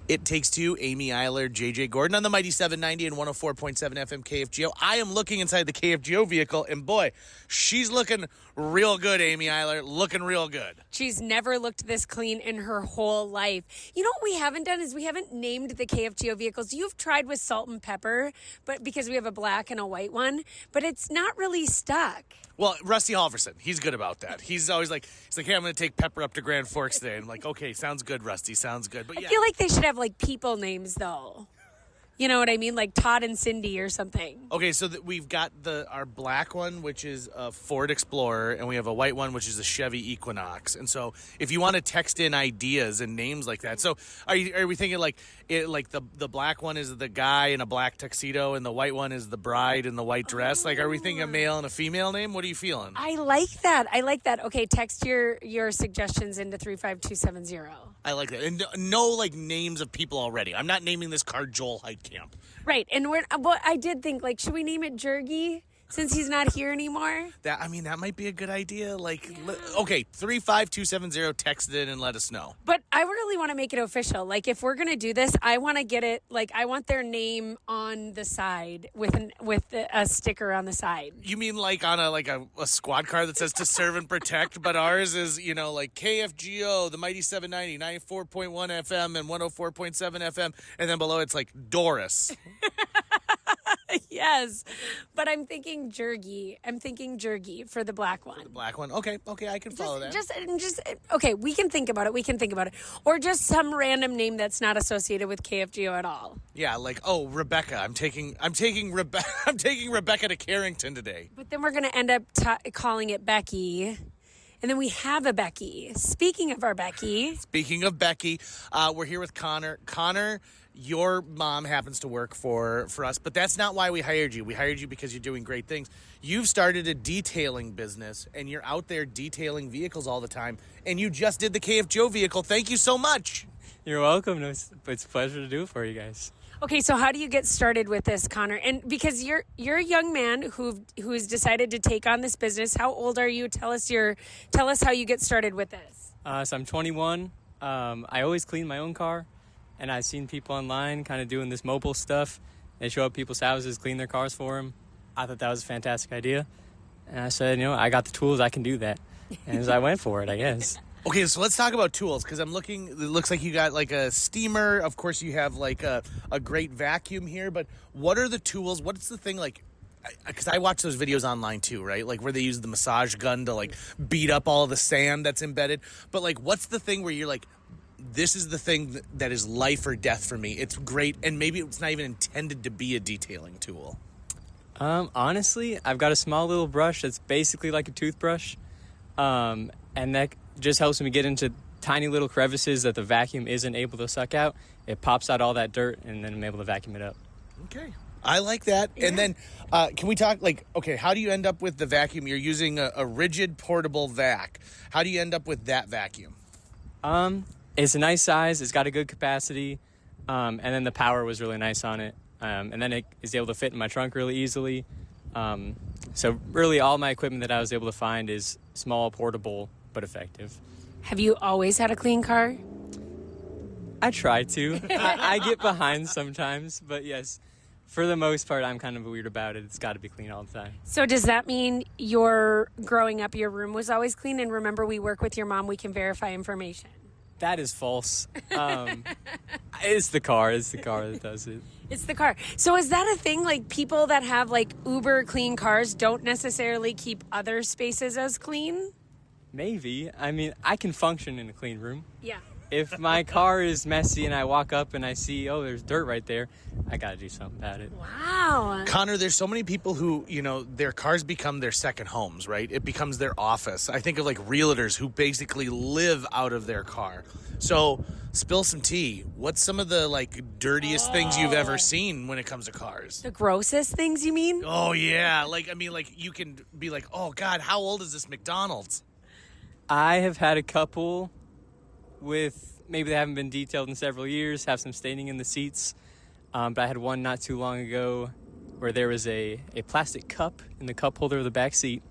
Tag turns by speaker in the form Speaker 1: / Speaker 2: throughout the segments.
Speaker 1: It Takes Two, Amy Eiler, JJ Gordon on the Mighty 790 and 104.7 FM KFGO. I am looking inside the KFGO vehicle, and boy, she's looking real good, Amy Eiler. Looking real good.
Speaker 2: She's never looked this clean in her whole life. You know what we haven't done is we haven't named the KFGO vehicles. You've tried with salt and pepper, but because we have a black and a white one, but it's not really stuck.
Speaker 1: Well, Rusty Halverson, he's good about that. He's always like, hey, I'm going to take Pepper up to Grand Forks today. I'm like, okay, sounds good, Rusty, sounds good. But yeah.
Speaker 2: I feel like they should have like people names though. You know what I mean? Like Todd and Cindy or something.
Speaker 1: Okay, so we've got our black one, which is a Ford Explorer, and we have a white one, which is a Chevy Equinox. And so if you want to text in ideas and names like that. So are we thinking like the black one is the guy in a black tuxedo and the white one is the bride in the white dress? Like, are we thinking a male and a female name? What are you feeling?
Speaker 2: I like that. Okay, text your suggestions into 35270.
Speaker 1: I like that. And no like names of people already. I'm not naming this car Joel Heitkamp.
Speaker 2: Right. And I did think, like, should we name it Jergy since he's not here anymore?
Speaker 1: That might be a good idea. Like, okay, 35270, text it in and let us know.
Speaker 2: But I really want to make it official. Like, if we're going to do this, I want to get it, like, I want their name on the side with a sticker on the side.
Speaker 1: You mean like on a squad car that says to serve and protect, but ours is, like KFGO, the Mighty 790, 94.1 FM and 104.7 FM, and then below it's like Doris.
Speaker 2: Yes, but I'm thinking Jergy. I'm thinking Jergy for the black one.
Speaker 1: The black one. Okay, I can follow that.
Speaker 2: Just okay. We can think about it. Or just some random name that's not associated with KFGO at all.
Speaker 1: Yeah, like Rebecca. I'm taking Rebecca to Carrington today.
Speaker 2: But then we're gonna end up calling it Becky. And then we have a Becky. Speaking of Becky,
Speaker 1: we're here with Connor. Connor, your mom happens to work for us, but that's not why we hired you. We hired you because you're doing great things. You've started a detailing business, and you're out there detailing vehicles all the time, and you just did the KFGO vehicle. Thank you so much.
Speaker 3: You're welcome. It's a pleasure to do it for you guys.
Speaker 2: okay, so how do you get started with this, Connor? And because you're a young man who's decided to take on this business. How old are you? Tell us how you get started with this.
Speaker 3: So I'm 21. I always clean my own car, and I've seen people online kind of doing this mobile stuff. They show up people's houses, clean their cars for them. I thought that was a fantastic idea, and I said, I got the tools, I can do that. And so I went for it, I guess.
Speaker 1: Okay, so let's talk about tools, because I'm looking, it looks like you got like a steamer. Of course, you have like a great vacuum here, but what are the tools? What's the thing like? Because I watch those videos online too, right? Like where they use the massage gun to like beat up all of the sand that's embedded. But like, what's the thing where you're like, this is the thing that is life or death for me. It's great, and maybe it's not even intended to be a detailing tool.
Speaker 3: Honestly, I've got a small little brush that's basically like a toothbrush, and that just helps me get into tiny little crevices that the vacuum isn't able to suck out. It pops out all that dirt, and then I'm able to vacuum it up.
Speaker 1: Okay. I like that. Yeah. And then can we talk like, okay, how do you end up with the vacuum? You're using a rigid portable vac. How do you end up with that vacuum?
Speaker 3: It's a nice size. It's got a good capacity. And then the power was really nice on it. And then it is able to fit in my trunk really easily. So really all my equipment that I was able to find is small, portable, but effective.
Speaker 2: Have you always had a clean car?
Speaker 3: I try to. I get behind sometimes, but yes, for the most part, I'm kind of weird about it. It's got to be clean all the time.
Speaker 2: So does that mean growing up, your room was always clean? And remember, we work with your mom. We can verify information.
Speaker 3: That is false. It's the car. It's the car that does it.
Speaker 2: It's the car. So is that a thing? Like people that have like uber clean cars don't necessarily keep other spaces as clean?
Speaker 3: Maybe. I mean, I can function in a clean room.
Speaker 2: Yeah.
Speaker 3: If my car is messy and I walk up and I see, there's dirt right there, I got to do something about it.
Speaker 2: Wow.
Speaker 1: Connor, there's so many people who, their cars become their second homes, right? It becomes their office. I think of like realtors who basically live out of their car. So spill some tea. What's some of the like dirtiest things you've ever seen when it comes to cars?
Speaker 2: The grossest things, you mean?
Speaker 1: Oh, yeah. Like you can be like, oh, God, how old is this McDonald's?
Speaker 3: I have had a couple with maybe they haven't been detailed in several years, have some staining in the seats. But I had one not too long ago where there was a plastic cup in the cup holder of the back seat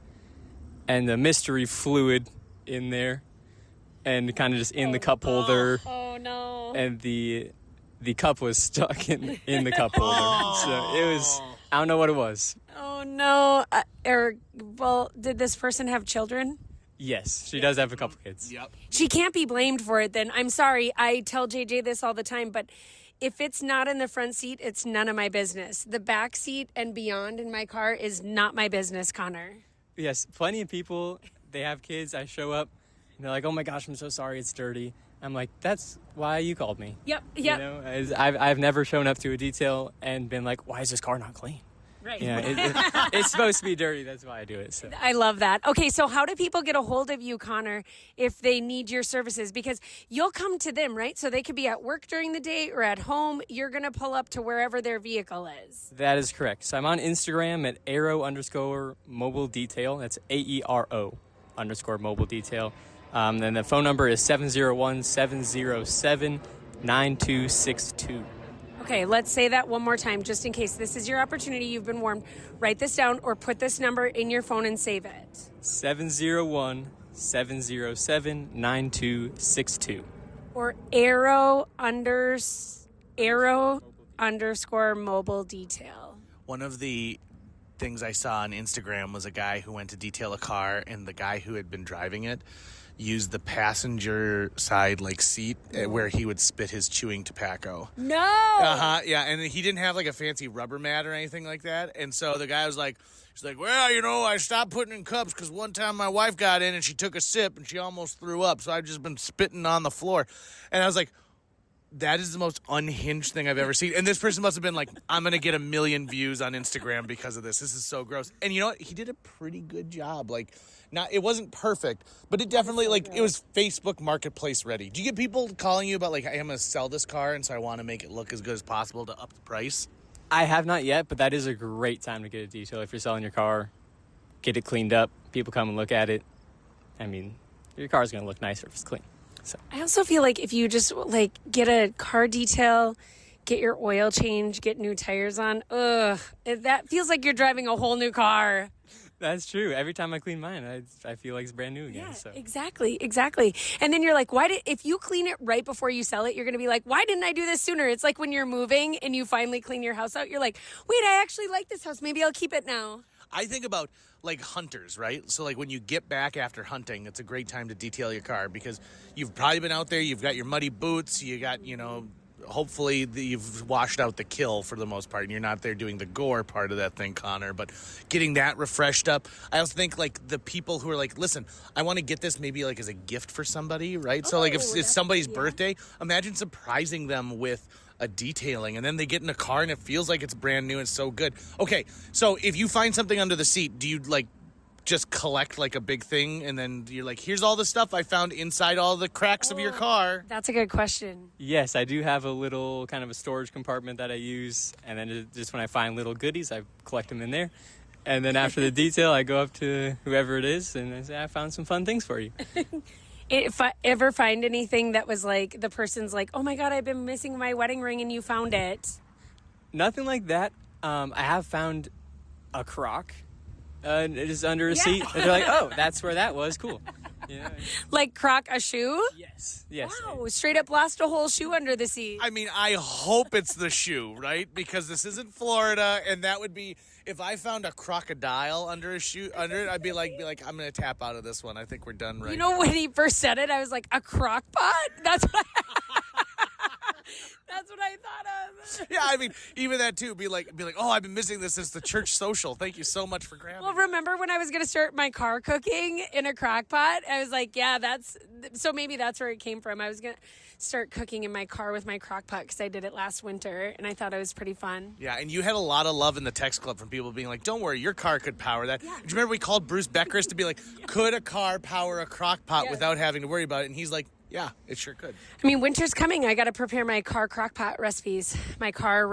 Speaker 3: and the mystery fluid in there and kind of just in the cup holder.
Speaker 2: Oh, no.
Speaker 3: And the the cup was stuck in the cup holder. So it was, I don't know what it was.
Speaker 2: Oh no, Eric. Well, did this person have children?
Speaker 3: Yes, she does have a couple kids.
Speaker 1: Yep.
Speaker 2: She can't be blamed for it then. I'm sorry. I tell JJ this all the time, but if it's not in the front seat, it's none of my business. The back seat and beyond in my car is not my business, Connor.
Speaker 3: Yes, plenty of people, they have kids. I show up and they're like, oh my gosh, I'm so sorry, it's dirty. I'm like, that's why you called me.
Speaker 2: Yep.
Speaker 3: You know, I've never shown up to a detail and been like, why is this car not clean?
Speaker 2: Right.
Speaker 3: You know, it's supposed to be dirty. That's why I do it. So
Speaker 2: I love that. Okay, so how do people get a hold of you, Connor, if they need your services? Because you'll come to them, right? So they could be at work during the day or at home. You're going to pull up to wherever their vehicle is.
Speaker 3: that is correct. So I'm on Instagram at aero_mobile detail. That's AERO_mobile detail. Then the phone number is 701-707-9262.
Speaker 2: Okay, let's say that one more time just in case. This is your opportunity. You've been warned. Write this down or put this number in your phone and save it.
Speaker 3: 701-707-9262.
Speaker 2: Or arrow_mobile detail.
Speaker 1: One of the things I saw on Instagram was a guy who went to detail a car, and the guy who had been driving it used the passenger side seat where he would spit his chewing tobacco.
Speaker 2: No.
Speaker 1: Yeah, and he didn't have a fancy rubber mat or anything like that. And so the guy was like, he's like, well, I stopped putting in cups because one time my wife got in and she took a sip and she almost threw up. So I've just been spitting on the floor. And I was like, that is the most unhinged thing I've ever seen. And this person must have been like, I'm going to get 1 million views on Instagram because of this. This is so gross. And you know what? He did a pretty good job. It wasn't perfect, but it definitely, it was Facebook Marketplace ready. Do you get people calling you about, I'm going to sell this car, and so I want to make it look as good as possible to up the price?
Speaker 3: I have not yet, but that is a great time to get a detail. If you're selling your car, get it cleaned up. People come and look at it. I mean, your car's going to look nicer if it's clean. So
Speaker 2: I also feel like if you just get a car detail, get your oil change, get new tires on, that feels like you're driving a whole new car.
Speaker 3: that's true. Every time I clean mine, I feel like it's brand new again.
Speaker 2: Yeah,
Speaker 3: So
Speaker 2: exactly. And then you're like, if you clean it right before you sell it, you're going to be like, why didn't I do this sooner? It's like when you're moving and you finally clean your house out, you're like, wait, I actually like this house. Maybe I'll keep it now.
Speaker 1: I think about hunters, right? So when you get back after hunting, it's a great time to detail your car because you've probably been out there, you've got your muddy boots, you got, hopefully you've washed out the kill for the most part and you're not there doing the gore part of that thing, Connor, but getting that refreshed up. I also think the people who are listen, I want to get this maybe as a gift for somebody, right? So if it's somebody's birthday, imagine surprising them with a detailing, and then they get in a car and it feels like it's brand new and so good. Okay, so if you find something under the seat, do you just collect a big thing and then you're like, here's all the stuff I found inside all the cracks of your car?
Speaker 2: That's a good question.
Speaker 3: yes, I do have a little kind of a storage compartment that I use, and then just when I find little goodies, I collect them in there. And then after the detail, I go up to whoever it is and I say, I found some fun things for you.
Speaker 2: If I ever find anything that was the person's like, oh my God, I've been missing my wedding ring and you found it.
Speaker 3: Nothing like that. I have found a crock. It is under a seat. And they're like, oh, that's where that was. Cool. Yeah.
Speaker 2: Croc a shoe?
Speaker 3: Yes. Yes.
Speaker 2: Wow, straight up lost a whole shoe under the seat.
Speaker 1: I mean, I hope it's the shoe, right? Because this isn't Florida, and that would be if I found a crocodile under it, I'd be like, I'm gonna tap out of this one. I think we're done right now.
Speaker 2: When he first said it, I was like, a crock pot? That's what I thought of.
Speaker 1: Yeah, I mean, even that too. Be like, oh, I've been missing this since the church social. Thank you so much for grabbing.
Speaker 2: Well, remember when I was going to start my car cooking in a crock pot? I was like, yeah, so maybe that's where it came from. I was going to start cooking in my car with my crock pot because I did it last winter and I thought it was pretty fun.
Speaker 1: Yeah, and you had a lot of love in the text club from people being like, don't worry, your car could power that. Yeah. Do you remember we called Bruce Beckers to be like, could a car power a crock pot without having to worry about it? And he's like, yeah, it sure could.
Speaker 2: I mean, winter's coming. I got to prepare my car crock pot recipes. My crock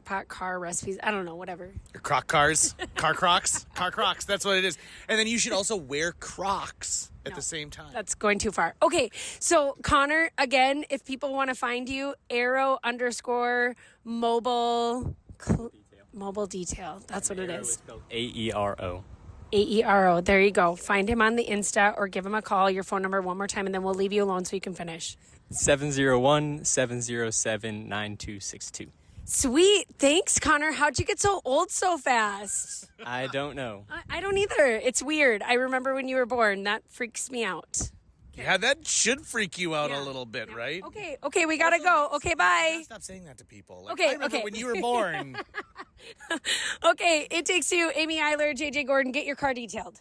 Speaker 2: pot car recipes. I don't know, whatever.
Speaker 1: Your crock cars? Car crocs? Car crocs. That's what it is. And then you should also wear Crocs at the same time.
Speaker 2: That's going too far. Okay, so Connor, again, if people want to find you, arrow_mobile detail. That's what it is.
Speaker 3: AERO.
Speaker 2: AERO. There you go. Find him on the Insta or give him a call, your phone number one more time, and then we'll leave you alone so you can finish.
Speaker 3: 701-707-9262.
Speaker 2: Sweet. Thanks, Connor. How'd you get so old so fast?
Speaker 3: I don't know.
Speaker 2: I don't either. It's weird. I remember when you were born. That freaks me out.
Speaker 1: Yeah, that should freak you out a little bit, right?
Speaker 2: Okay, we gotta go. Okay, bye.
Speaker 1: Stop saying that to people. Like,
Speaker 2: Okay,
Speaker 1: I remember
Speaker 2: okay.
Speaker 1: when you were born.
Speaker 2: Okay, It Takes Two, Amy Eiler, JJ Gordon, get your car detailed.